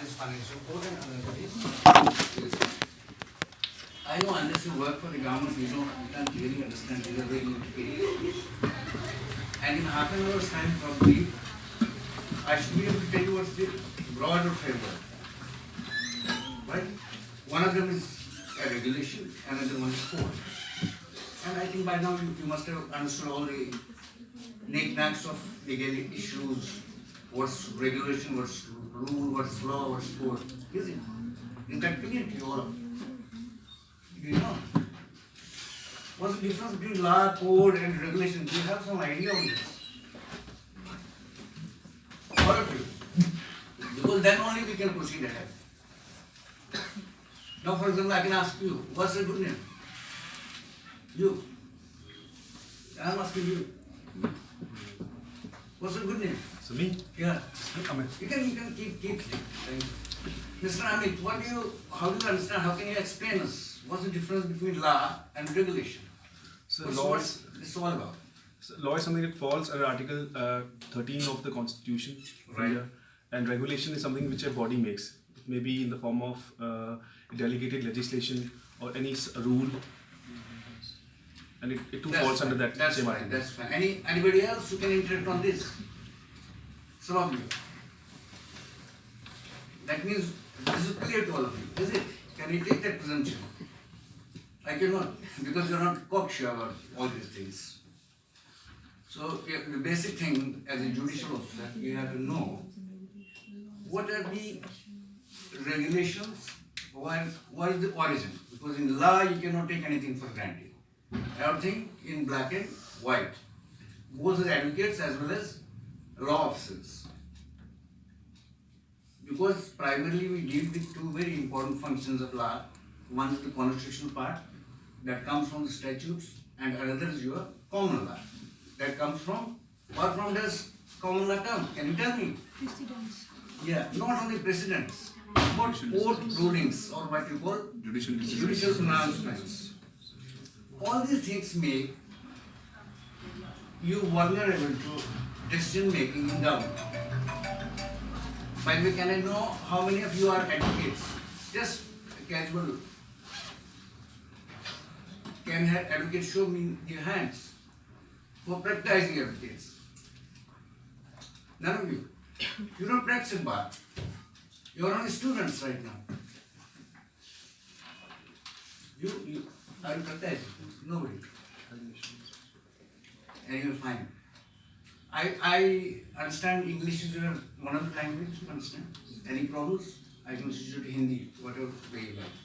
Financial code and another is I know unless you work for the government, you can't really understand these are very intricate. And in half an hour's time probably, I should be able to tell you what's the broader framework. Right? One of them is a regulation, another one is code. And I think by now you must have understood all the knick-knacks of legal issues, what's regulation, what's rule, what's law, what's code. Is it? Is that clear to you all? Do you know? What's the difference between law, code and regulation? Do you have some idea on this? All of you. Because then only we can proceed ahead. Now for example, I can ask you, what's your good name? You. I'm asking you. What's your good name? So me? Yeah. Amit. You can keep Mr. Amit, how do you understand, how can you explain us what's the difference between law and regulation? So What's this all about? So law is something that falls under Article 13 of the Constitution of Right. India, and regulation is something which a body makes. It may be in the form of delegated legislation or any rule, and it too falls under that That's same fine. article. That's fine. Anybody else who can interact on this? Some of you. That means this is clear to all of you, is it? Can you take that presumption? I cannot, because you're not cocksure about all these things. So the basic thing as a judicial officer, you have to know what are the regulations, what is the origin? Because in law you cannot take anything for granted. Everything in black and white, both as advocates as well as law officers. Because primarily we deal with two very important functions of law. One is the constitutional part that comes from the statutes, and another is your common law that comes from, or from does common law come? Can you tell me? Precedents. Yeah, not only precedents, but court rulings or what you call judicial pronouncements. All these things make you vulnerable to decision making in government. By the way, can I know how many of you are advocates? Just casual. Can advocates show me your hands for practicing advocates? None of you. You don't practice bar. You are only students right now. You are practicing. Nobody. And you're fine. I understand English is your one of the languages, you understand? Any problems? I can switch you to Hindi, whatever way you like.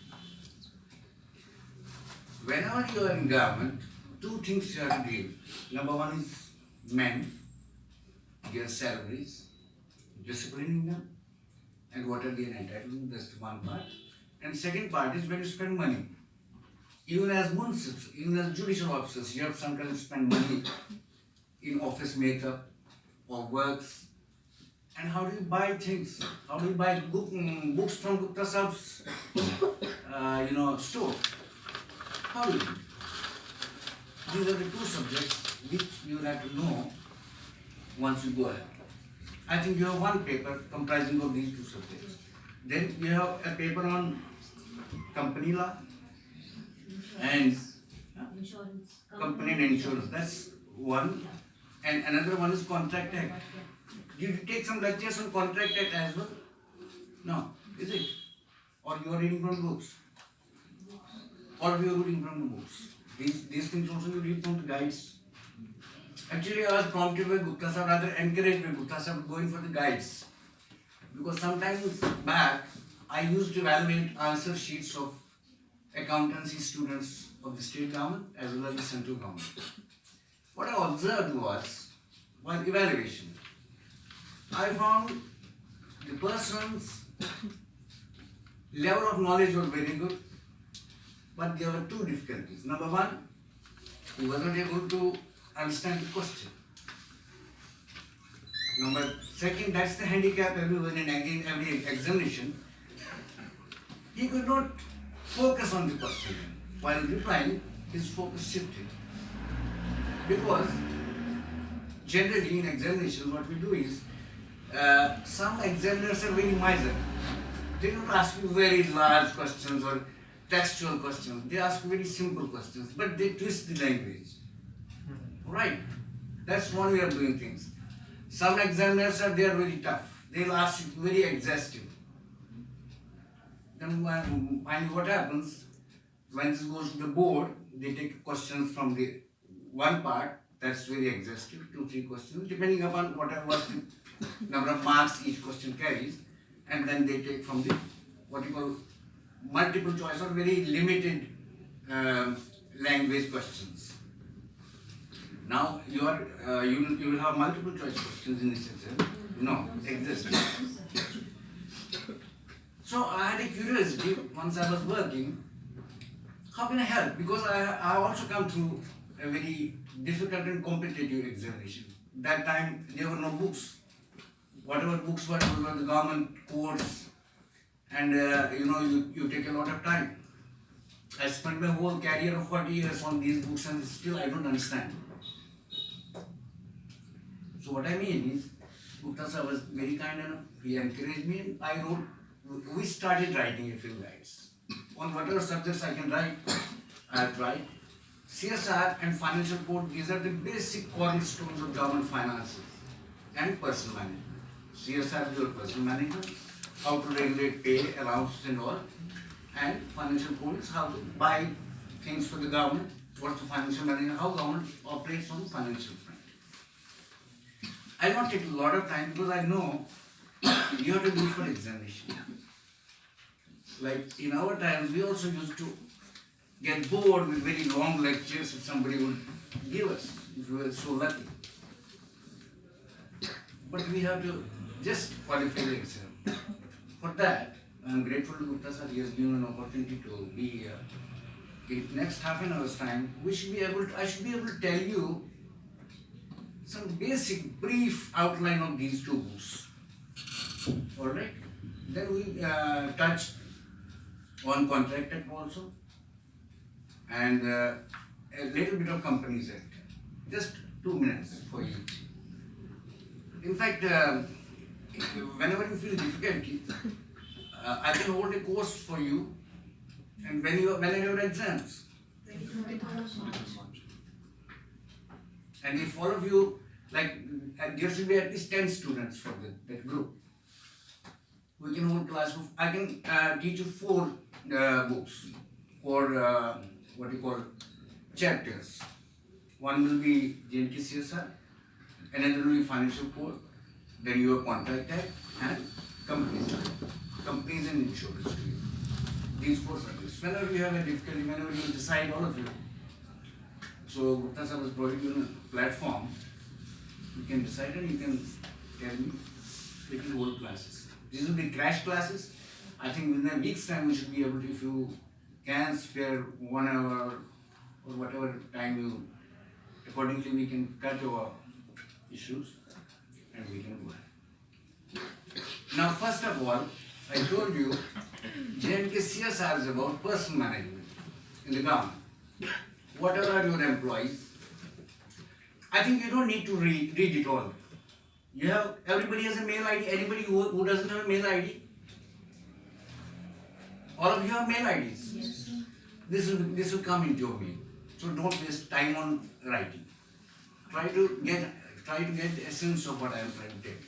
Whenever you are in government, two things you have to deal. Number one is men, their salaries, disciplining them, and what are they entitled, that's the one part. And second part is when you spend money. Even as munsifs, even as judicial officers, you have sometimes spend money in office makeup or works. And how do you buy things? How do you buy books from Gupta Saab's, store? How do you do? These are the two subjects which you have to know once you go ahead. I think you have one paper comprising of these two subjects. Then you have a paper on company law and Insurance. company and insurance. That's one. And another one is Contract Act. Did you take some lectures on Contract Act as well? No, is it? Or you are reading from books? Or you are reading from the books? These things also you read from the guides. Actually, I was prompted by Gupta Sahib, rather encouraged by Gupta Sahib going for the guides. Because sometimes back, I used to evaluate answer sheets of accountancy students of the state government as well as the central government. What I observed was, while evaluation, I found the person's level of knowledge was very good, but there were two difficulties. Number one, he wasn't able to understand the question. Second, that's the handicap everyone in every examination. He could not focus on the question. While replying, his focus shifted. Because generally in examination, what we do is, some examiners are very miser. They don't ask you very large questions or textual questions. They ask very simple questions, but they twist the language. Right? That's one way of doing things. Some examiners are there very tough. They'll ask you very exhaustive. Then finally what happens, when this goes to the board, they take questions from the one part that's very exhaustive, 2-3 questions, depending upon what the number of marks each question carries, and then they take from the what you call multiple choice or very limited language questions. Now you will have multiple choice questions in this exam. No, existing. So I had a curiosity once I was working. How can I help? Because I also come through a very difficult and competitive examination. That time there were no books. Whatever books were the government course, and you take a lot of time. I spent my whole career of 40 years on these books and still I don't understand. So what I mean is, Gupta sir was very kind enough. He encouraged me and we started writing a few guides. On whatever subjects I can write, I have tried. CSR and financial code, these are the basic cornerstones of government finances and personal management. CSR is your personal management, how to regulate pay, allowances and all. And financial code is how to buy things for the government, what's the financial management, how government operates on the financial front. I won't take a lot of time because I know you have to do it for examination. Like in our times, we also used to get bored with very long lectures if somebody would give us, if we were so lucky. But we have to just qualify the exam. For that, I am grateful to Gupta sir, he has given an opportunity to be here. In next half an hour's time, I should be able to tell you some basic brief outline of these two books. Alright? Then we touch on Contract Act also and a little bit of Companies Act. Just 2 minutes for you. In fact, whenever you feel difficulty, I can hold a course for you, and when are your exams? And if all of you, there should be at least 10 students for that group. We can hold class. I can teach you 4 books or what you call chapters. One will be J&K CSR, another will be Financial Code, then your Contract Act and Companies and Insurance. These 4 subjects. Whenever you have a difficulty, whenever you decide, all of you. So Gupta sir was providing you a platform. You can decide and you can tell me little whole classes. These will be crash classes. I think within a week's time we should be able to, if you can spare 1 hour or whatever time you, accordingly we can cut our issues and we can go ahead. Now first of all, I told you J&K CSR is about personal management in the government. Whatever are your employees, I think you don't need to read it all. Everybody has a mail ID. Anybody who doesn't have a mail ID? All of you have mail IDs. Yes. This will come into your mail. So don't waste time on writing. Try to get the essence of what I am trying to tell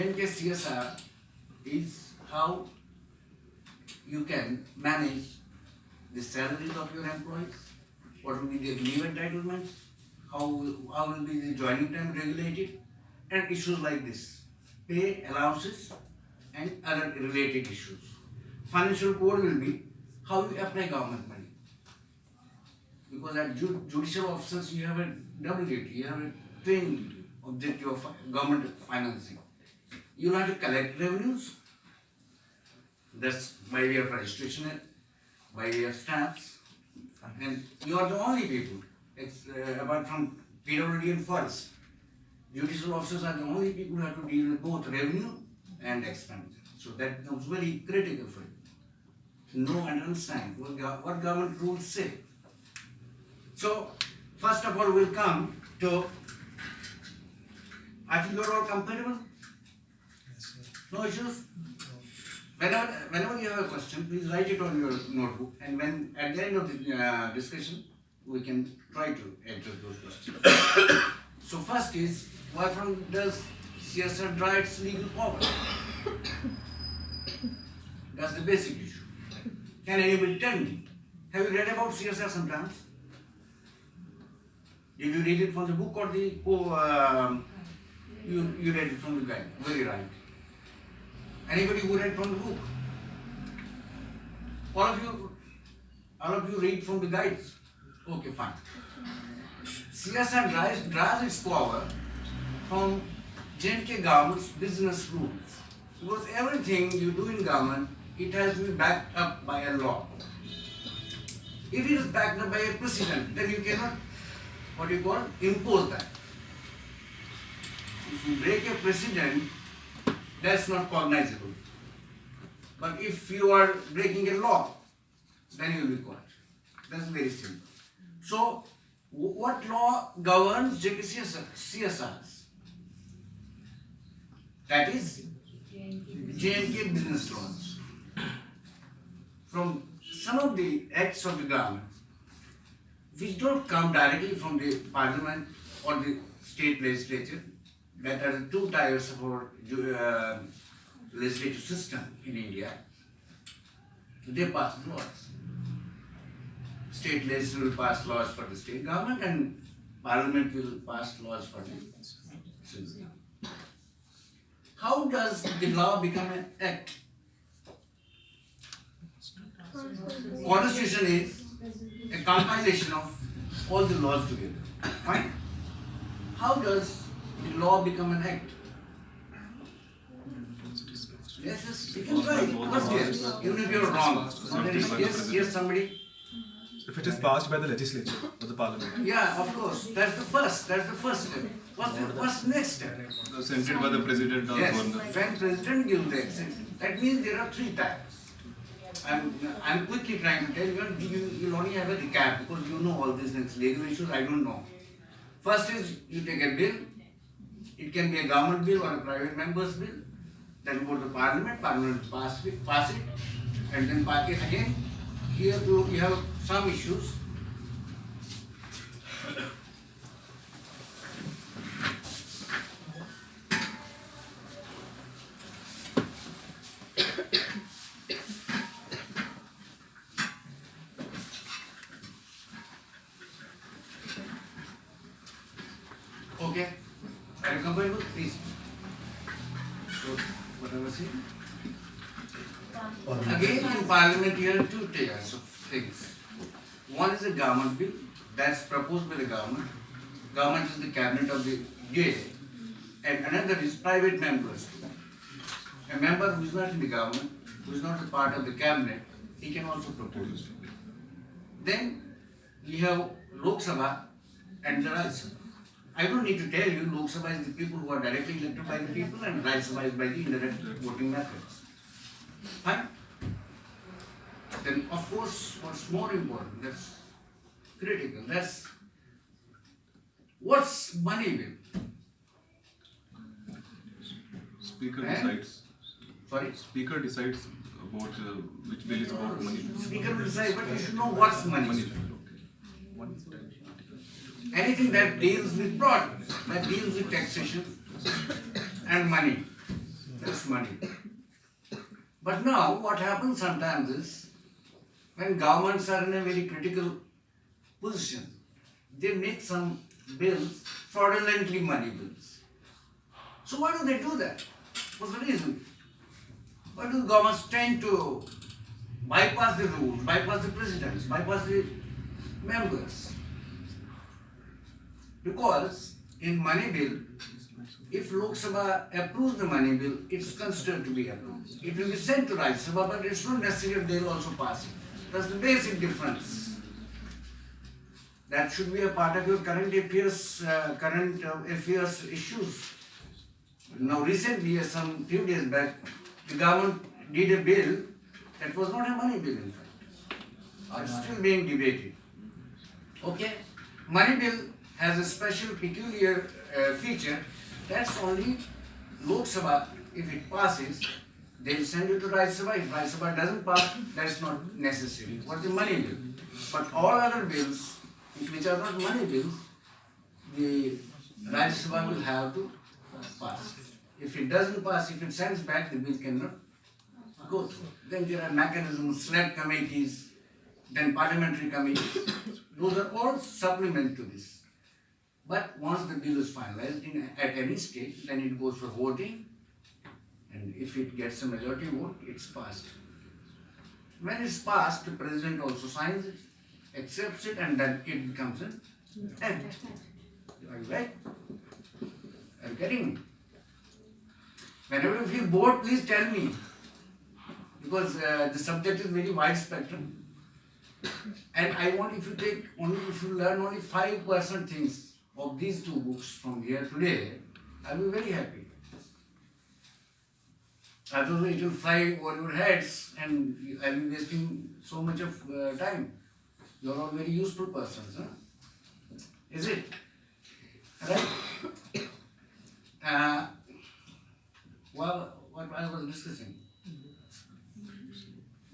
you. J&K CSR is how you can manage the salaries of your employees, what will be their leave entitlements, how will be the joining time regulated, and issues like this, pay, allowances, and other related issues. Financial code will be how you apply government money. Because at judicial officers you have a double duty, you have a twin objective of government financing. You will have to collect revenues, that's by way of registration, by way of stamps, and you are the only people, apart from PWD and forest. Judicial officers are the only people who have to deal with both revenue and expenditure. So that becomes very critical for you to know and understand what government rules say. So, first of all, we'll come to, I think you're all compatible? Yes, sir. No issues? Whenever you have a question, please write it on your notebook, and when at the end of the discussion, we can try to address those questions. So first is, why from does CSR draw its legal power? That's the basic issue. Can anybody tell me? Have you read about CSR sometimes? Did you read it from the book or you read it from the guide? Very right. Anybody who read from the book? All of you read from the guides. Okay, fine. CSR draws its power from J&K government's business rules. Because everything you do in government, it has to be backed up by a law. If it is backed up by a precedent, then you cannot, impose that. If you break a precedent, that's not cognizable. But if you are breaking a law, then you will be caught. That's very simple. So, what law governs CSRs? That is J&K business laws. From some of the acts of the government, which don't come directly from the parliament or the state legislature, that are the two tiers of our legislative system in India, they pass laws. State legislature will pass laws for the state government and parliament will pass laws for the central government. How does the law become an act? Constitution is a compilation of all the laws together. Fine? How does the law become an act? Yes, you can try. First, yes. Even if you are wrong. Yes, somebody. If it is passed by the legislature or the parliament. Yeah, of course. That's the first step. What's the next step? Sent by the president or Yes, governor. when president gives the assent, that means there are three types. I'm quickly trying to tell you, you'll only have a recap because you know all these things, legal issues, I don't know. First is, you take a bill, it can be a government bill or a private member's bill, then go to parliament will pass it, and then pass it again. Here too, you have some issues. Okay, are you comfortable? Please. So, what I was saying? Again, in parliament, you have two tiers of things. One is a government bill that's proposed by the government. Government is the cabinet of the day. And another is private members. A member who is not in the government, who is not a part of the cabinet, he can also propose. Then you have Lok Sabha and the Rajya Sabha. I don't need to tell you, Lok Sabha is the people who are directly elected by the people and Rajya Sabha is by the indirect voting methods. Fine? Then of course, what's more important, that's critical, that's what's money bill? Speaker decides. Sorry? Speaker decides about which bill is about money. Speaker will decide, but you should know what's money. Money. Anything that deals with fraud, that deals with taxation and money, that's money. But now what happens sometimes is, when governments are in a very critical position, they make some bills, fraudulently money bills. So why do they do that? What's the reason? Why do governments tend to bypass the rules, bypass the presidents, bypass the members? Because in money bill, if Lok Sabha approves the money bill, it's considered to be approved. It will be sent to Rajya Sabha, but it's not necessary they will also pass it. That's the basic difference. That should be a part of your current affairs issues. Now recently, some few days back, the government did a bill that was not a money bill in fact. It's still being debated. Okay? Money bill has a special peculiar feature that's only Lok Sabha if it passes, they'll send you to Rajya Sabha. If Rajya Sabha doesn't pass, that's not necessary. What the money bill? But all other bills, which are not money bills, the Rajya Sabha will have to pass. If it doesn't pass, if it sends back, the bill cannot go through. Then there are mechanisms, select committees, then parliamentary committees. Those are all supplement to this. But once the bill is finalized at any stage, then it goes for voting, and if it gets a majority vote, it's passed. When it's passed, the president also signs it, accepts it, and then it becomes an act. Are you right? Are you getting me? Whenever you feel bored, please tell me, because the subject is very wide spectrum, and I want if you learn only 5% things of these two books from here today, I'll be very happy. Otherwise, it will fly over your heads, and I'll be wasting so much of time. You are all very useful persons, huh? Is it? Right? Well, what I was discussing.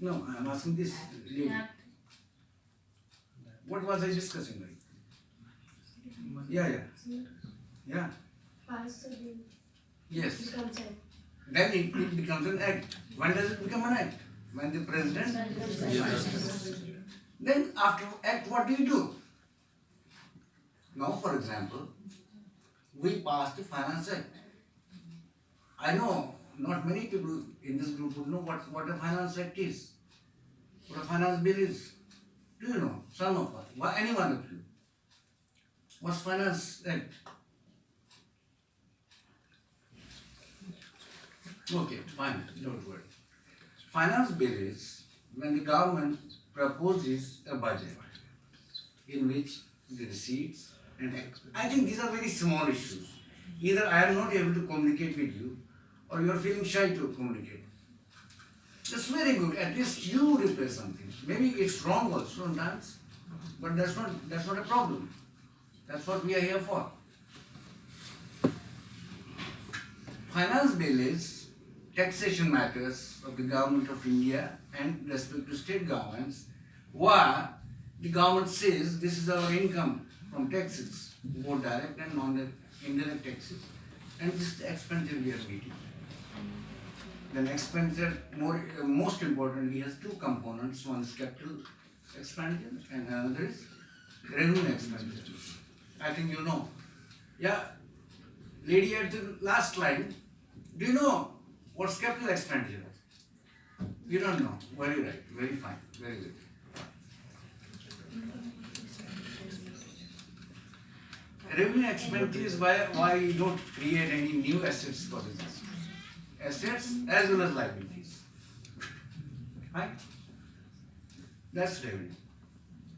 No, I'm asking this lady. What was I discussing? Like? Yeah. Pass the bill. Yes. Becomes a Then it becomes an act. When does it become an act? When the president signs. Then after act, what do you do? Now, for example, we passed the Finance Act. I know not many people in this group would know what a Finance Act is, what a finance bill is. Do you know? Some of us. Why any one of you? What's Finance Act? Okay, fine, don't worry. Finance bill is when the government proposes a budget in which the receipts and I think these are very small issues. Either I am not able to communicate with you or you are feeling shy to communicate. That's very good. At least you replay something. Maybe it's wrong also sometimes, but that's not a problem. That's what we are here for. Finance bill is taxation matters of the government of India and respect to state governments, where the government says this is our income from taxes, both direct and indirect taxes, and this is the expenditure we are meeting. Then expenditure, most importantly, has two components. One is capital expenditure and another is revenue expenditure. I think you know. Yeah, lady at the last line, do you know what's capital expenditure? You don't know. Very right. Very fine. Very good. Revenue expenditure is why you don't create any new assets for business. Assets as well as liabilities. Right? That's revenue.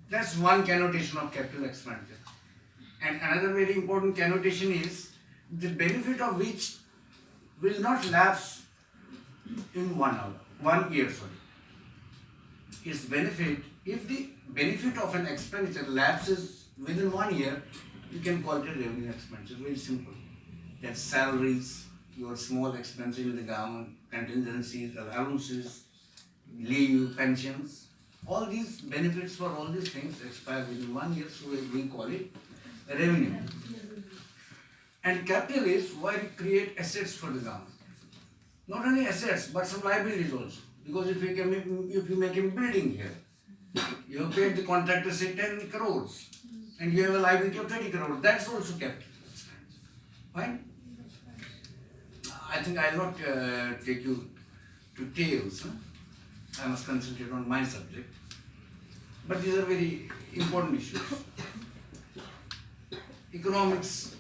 That's one connotation of capital expenditure. And another very important connotation is the benefit of which will not lapse in 1 year. Its benefit, if the benefit of an expenditure lapses within 1 year, you can call it a revenue expenditure. Very simple. That's salaries, your small expenses in the government, contingencies, allowances, leave, pensions. All these benefits for all these things expire within 1 year, so we call it revenue. And capital is why you create assets for the government. Not only assets, but some liabilities also. Because if you make a building here, you have paid the contractor say 10 crores, and you have a liability of 30 crores. That's also capital. Fine? I think I will not take you to tales. Huh? I must concentrate on my subject. But these are very important issues. Economics,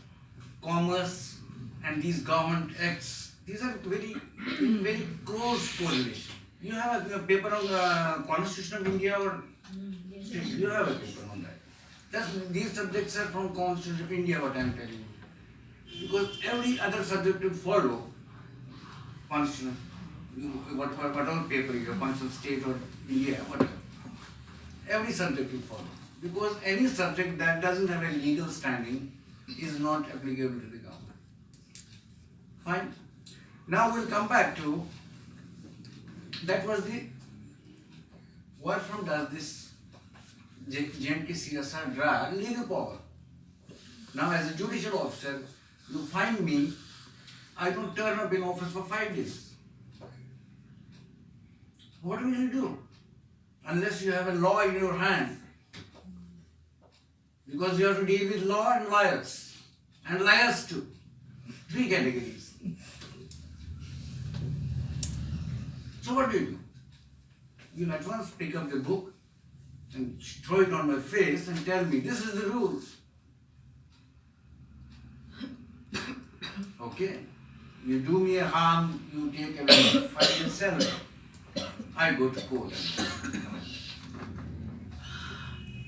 commerce, and these government acts, these are very close correlation. You have a paper on the Constitution of India or you have a paper on that. These subjects are from Constitution of India, what I am telling you. Because every other subject will follow Constitution, whatever paper you have, Constitution of State or India, whatever. Every subject will follow. Because any subject that doesn't have a legal standing is not applicable to the government. Fine? Now we'll come back to, that was the, what from does this JNK CSR draw? Legal power. Now as a judicial officer, you find me, I don't turn up in office for 5 days. What will you do? Unless you have a law in your hand. Because you have to deal with law and lawyers. And liars too. 3 categories. So what do? You'll at once pick up the book and throw it on my face and tell me, this is the rules. Okay? You do me a harm, you take away 5 years salary. I go to court.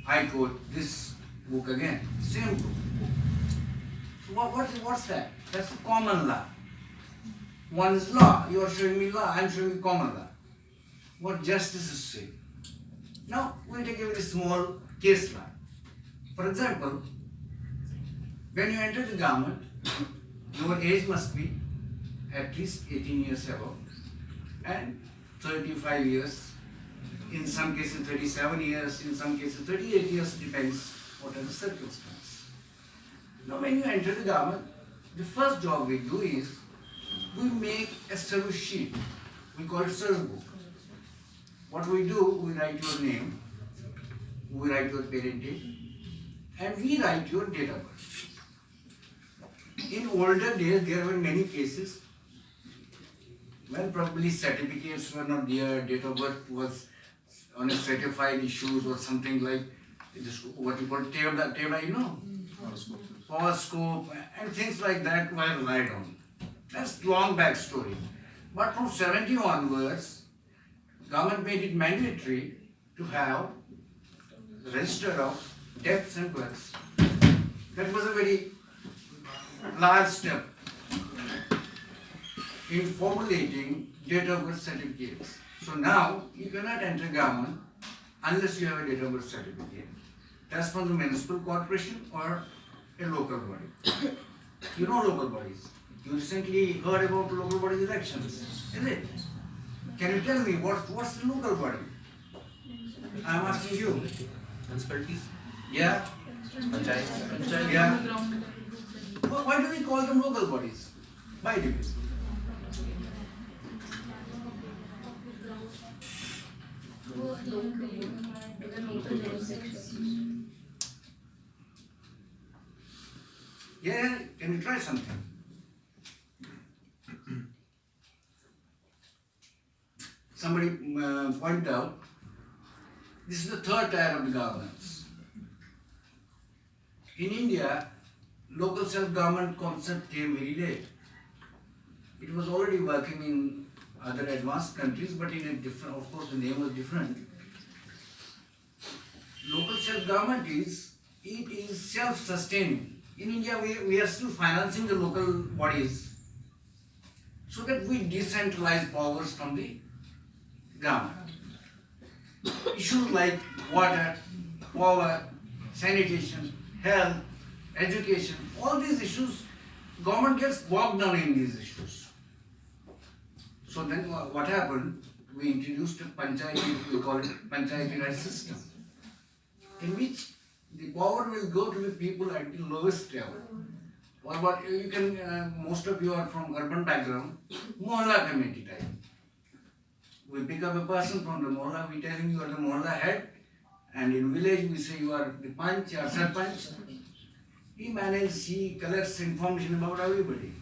I quote this book again, same book. So what's that? That's the common law. One is law, you are showing me law, I am showing you common law. What justice is saying. Now, we'll take a very small case law. For example, when you enter the government, your age must be at least 18 years above and 35 years, in some cases 37 years, in some cases 38 years, depends what are the circumstances. Now when you enter the government, the first job we do is, we make a service sheet, we call it service book. What we do, we write your name, we write your parentage, and we write your date of birth. In older days, there were many cases when probably certificates were not there, date of birth was on a certified issues or something like this, what you call table, you know, horoscope, and things like that were relied on. That's long back story. But from 70 onwards, government made it mandatory to have register of deaths and births. That was a very large step in formulating date of birth certificates. So now you cannot enter government unless you have a date of birth certificate. That's from the municipal corporation or a local body. You know local bodies. You recently heard about local body elections, is it? Can you tell me what's the local body? I'm asking you. Municipalities? Yeah? Panchayat? Yeah. Why do we call them local bodies? By the way. Yeah, can you try something? Somebody pointed out, this is the third tier of the governance. In India, local self-government concept came very late. It was already working in other advanced countries, but in a different, of course the name was different. Local self-government is self-sustaining. In India, we are still financing the local bodies so that we decentralize powers from the government. Issues like water, power, sanitation, health, education, all these issues, government gets bogged down in these issues. So then what happened? We introduced a panchayati, we call it panchayati Raj system, in which the power will go to the people at the lowest level. Or what you can, most of you are from urban background, mohalla committee type. We pick up a person from the mohalla, we tell him you are the mohalla head, and in village we say you are the panch or sarpanch. He manages, he collects information about everybody.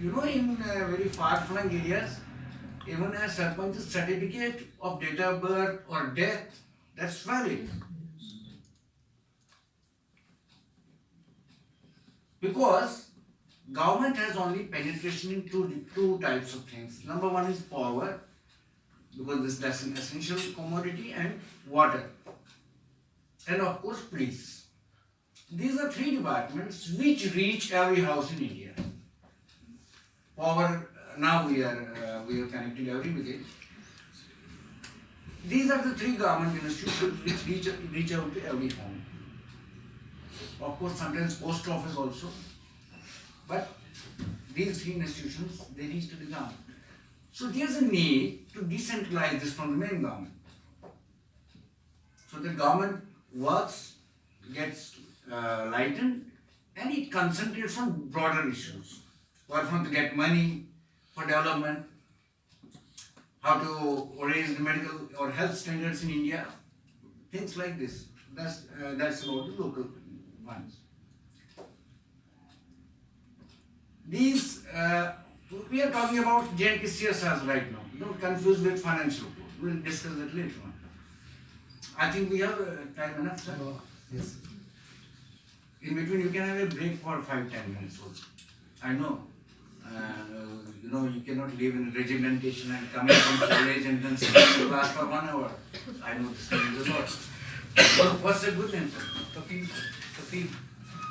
You know, in very far-flung areas, even a sarpanch's certificate of date of birth or death, that's valid. Because government has only penetration in two types of things. Number one is power, because that's an essential commodity, and water. And of course police. These are 3 departments which reach every house in India. Power, now we are connected every village. These are the 3 government institutions which reach out to every home. Of course, sometimes post office also. But these three institutions, they reach to the government. So there's a need to decentralize this from the main government. So the government works, gets lightened, and it concentrates on broader issues. Where from to get money for development, how to raise the medical or health standards in India, things like this. That's about the local ones. These, we are talking about J&K CSRs right now. Don't confuse with financial report. We'll discuss that later on. I think we have time enough, sir. Yes. In between, you can have a break for 5-10 minutes also. I know. You cannot live in regimentation and come in from college and then sit in class for 1 hour. I know this is a lot. What's the good name, sir? Kafir.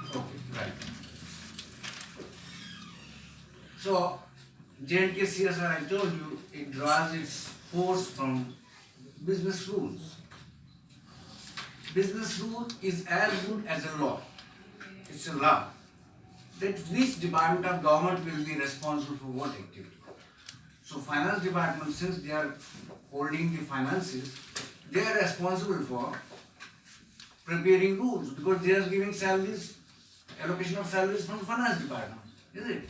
Okay, right. So, J&K CSR, I told you, it draws its force from business rules. Business rule is as good as a law. It's a law. That which department of government will be responsible for what activity. So finance department, since they are holding the finances, they are responsible for preparing rules because they are giving salaries, allocation of salaries from the finance department, is it?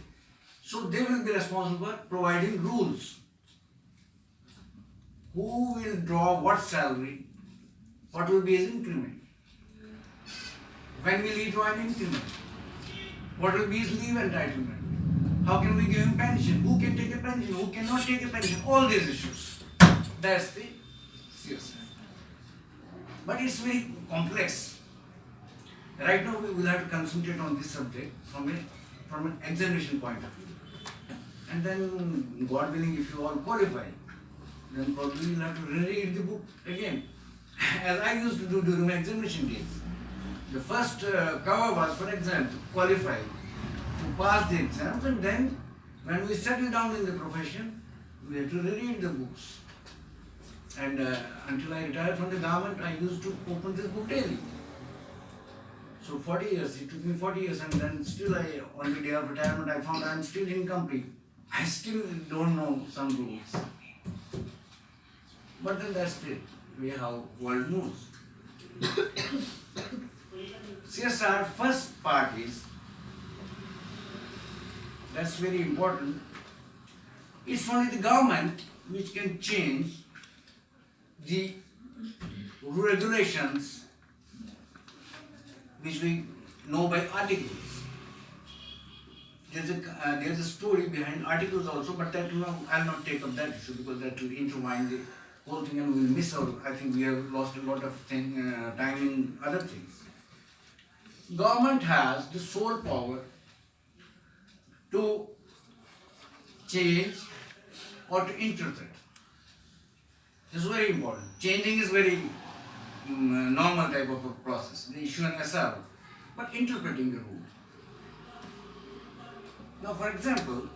So they will be responsible for providing rules. Who will draw what salary? What will be his increment? When will he draw an increment? What will be his leave entitlement? How can we give him pension? Who can take a pension? Who cannot take a pension? All these issues. That's the CSR. But it's very complex. Right now we will have to concentrate on this subject from an examination point of view. And then, God willing, if you all qualify, then probably you'll have to reread the book again. As I used to do during my examination days. The first cover was, for example, to qualify, to pass the exams, and then when we settle down in the profession, we have to reread the books. And until I retired from the government, I used to open this book daily. So 40 years, it took me 40 years, and then still on the day of retirement, I found I'm still incomplete. I still don't know some rules. But then that's it, how world moves. CSR first part is, that's very important, it's only the government which can change the regulations which we know by articles. There's a story behind articles also, but that I'll not take up that issue because that will intertwine the whole thing and we'll miss out. I think we have lost a lot of time in other things. Government has the sole power to change or to interpret. This is very important. Changing is very normal type of a process. They issue an SR, but interpreting the rule. Now, for example,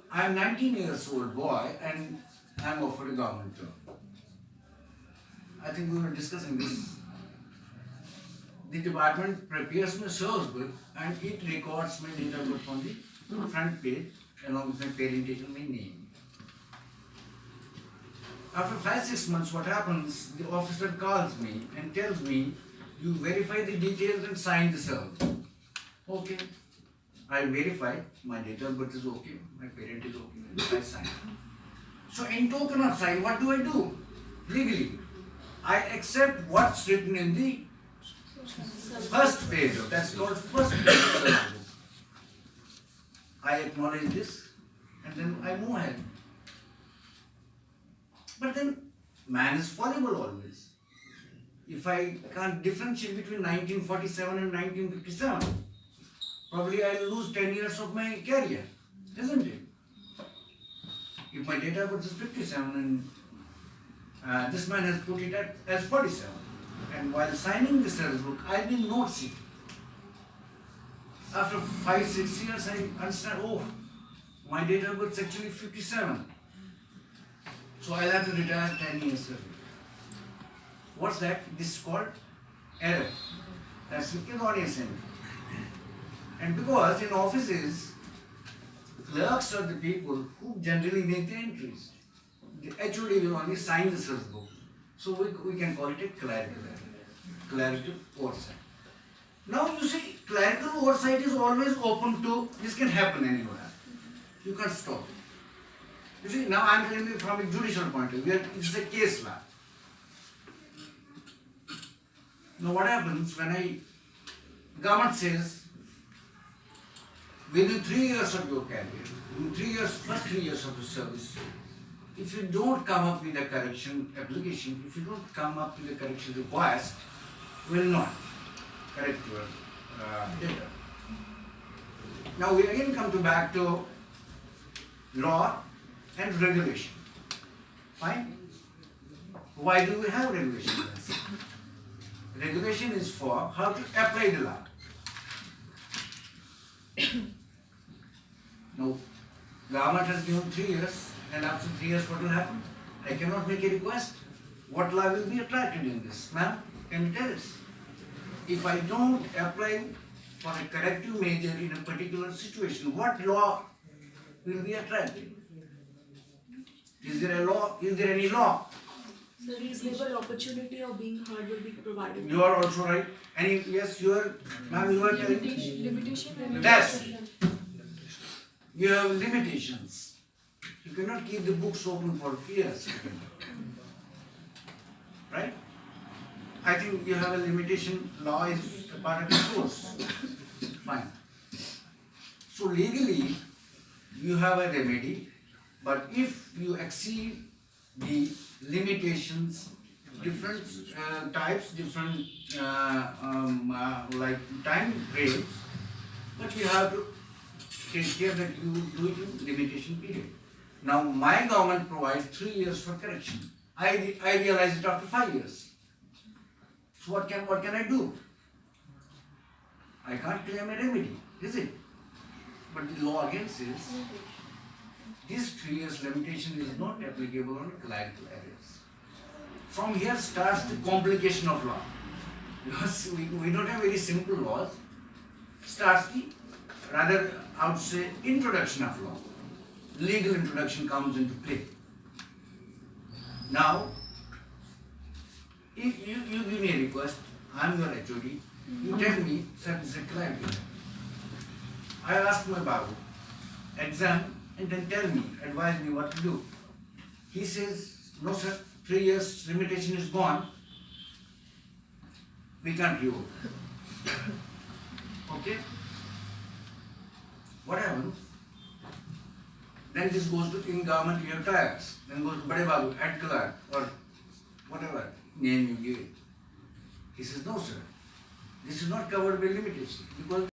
I am 19 years old boy and I am offered a government job. I think we were discussing this. The department prepares my source book and it records my date of birth on the front page along with my parentage and my name. After 5-6 months, what happens? The officer calls me and tells me, you verify the details and sign the service. Okay. I verify, my date of birth is okay, my parent is okay, I sign. So in token of sign, what do I do? Legally, I accept what's written in the first page, that's called first page of the service book. I acknowledge this and then I move ahead. But then man is fallible always. If I can't differentiate between 1947 and 1957, probably I'll lose 10 years of my career, isn't it? If my date of birth is 57 and this man has put it as 47, and while signing the service book, I didn't notice it. After 5-6 years, I understand, oh, my date of birth is actually 57. So I'll have to retire 10 years early. What's that? This is called error. That's erroneous entry. And because in offices, clerks are the people who generally make the entries. The HOD will only sign the service book. So we can call it a clerical error, clerical oversight. Now you see, clerical oversight is always open to, this can happen anywhere. You can't stop it. You see, now I am telling you from a judicial point of view, it's a case law. Now what happens when government says, within 3 years of your career, in first 3 years of the service, if you don't come up with a correction application, if you don't come up with a correction request, will not correct your data. Now we again come back to law and regulation. Fine? Why do we have regulation? Regulation is for how to apply the law. Now, government has given 3 years, and after 3 years what will happen? I cannot make a request. What law will be attracted in this? Ma'am, can you tell us? If I don't apply for a corrective measure in a particular situation, what law will be attracted? Is there a law? Is there any law? The reasonable opportunity of being heard will be provided. You are also right. Any, yes, you are, ma'am, you are telling. Limitation. Yes. You have limitations. You cannot keep the books open for years. Right? I think you have a limitation, law is a part of the course. Fine. So legally, you have a remedy, but if you exceed the limitations, different types, different like time frames, but you have to take care that you do it in limitation period. Now my government provides 3 years for correction. I realize it after 5 years. So what can I do? I can't claim a remedy, is it? But the law again says this 3 years limitation is not applicable on clerical errors. From here starts the complication of law. Because we don't have very simple laws. Starts the, rather I would say, introduction of law. Legal introduction comes into play. Now, if you give me a request, I am your HOD, you tell me, sir, this is a clerical error. I ask my Babu, exam, and then tell me, advise me what to do. He says, no sir, 3 years limitation is gone, we can't revoke. Okay? What happens? Then this goes to in government, you have trials. Then goes to Bade Babu, head clerk, or whatever name you give it. He says, no sir, this is not covered by limitation because